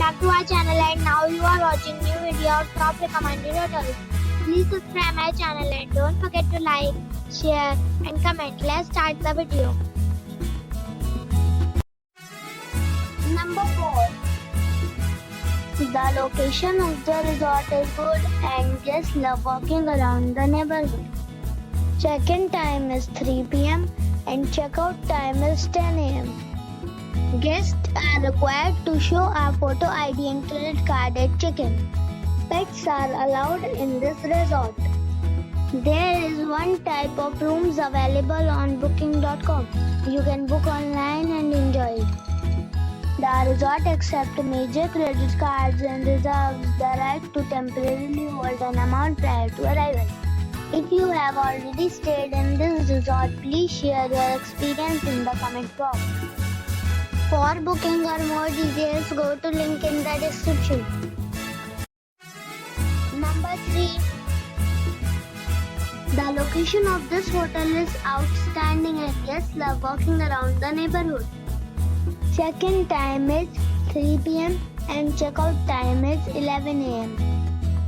back to our channel, and now you are watching new video of top recommended hotels. Please subscribe my channel and don't forget to like, share and comment. Let's start the video. Number 4. The location of the resort is good and guests love walking around the neighborhood. Check-in time is 3 p.m. and checkout time is 10 a.m. Guests are required to show a photo ID and credit card at check-in. Pets are allowed in this resort. There is one type of rooms available on booking.com. You can book online and enjoy it. The resort accepts major credit cards and reserves the right to temporarily hold an amount prior to arrival. If you have already stayed in this resort, please share your experience in the comment box. For booking or more details, go to link in the description. Number 3. The location of this hotel is outstanding and guests love walking around the neighborhood. Check-in time is 3 p.m. and checkout time is 11 a.m.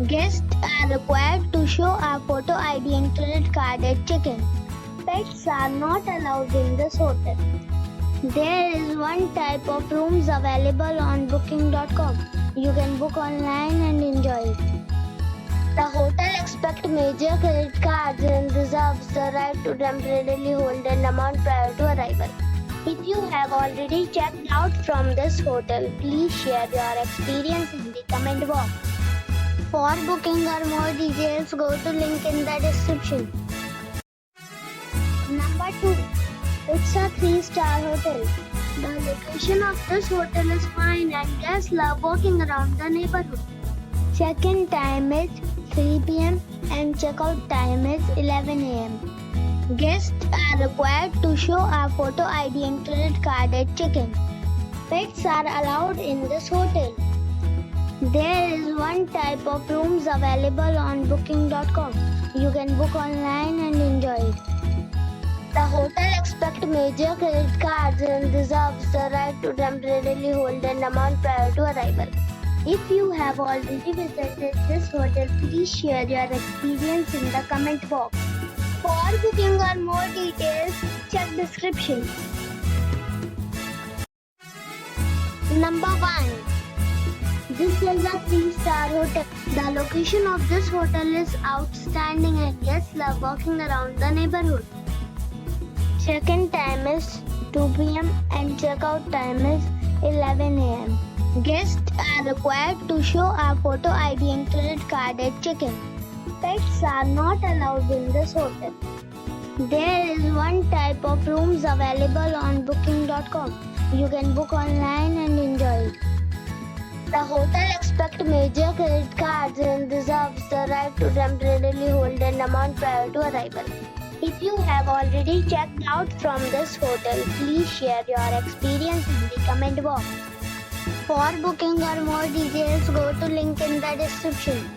Guests are required to show a photo ID and credit card at check-in. Pets are not allowed in this hotel. There is one type of rooms available on booking.com. You can book online and enjoy it. The hotel accepts major credit cards and reserves the right to temporarily hold an amount prior to arrival. If you have already checked out from this hotel, please share your experience in the comment box. For booking or more details, go to link in the description. Number 2. It's a 3-star hotel. The location of this hotel is fine and guests love walking around the neighborhood. Check-in time is 3 p.m. and checkout time is 11 a.m. Guests are required to show a photo ID and credit card at check-in. Pets are allowed in this hotel. There is one type of rooms available on booking.com. You can book online and enjoy it. The hotel accepts major credit cards and reserves the right to temporarily hold an amount prior to arrival. If you have already visited this hotel, please share your experience in the comment box. For booking or more details, check description. Number 1. This is a 3-star hotel. The location of this hotel is outstanding and guests love walking around the neighborhood. Check-in time is 2 p.m. and checkout time is 11 a.m. Guests are required to show a photo ID and credit card at check-in. Pets are not allowed in this hotel. There is one type of rooms available on booking.com. You can book online and enjoy it. The hotel accepts major credit cards and reserves the right to temporarily hold an amount prior to arrival. If you have already checked out from this hotel, please share your experience in the comment box. For booking or more details, go to link in the description.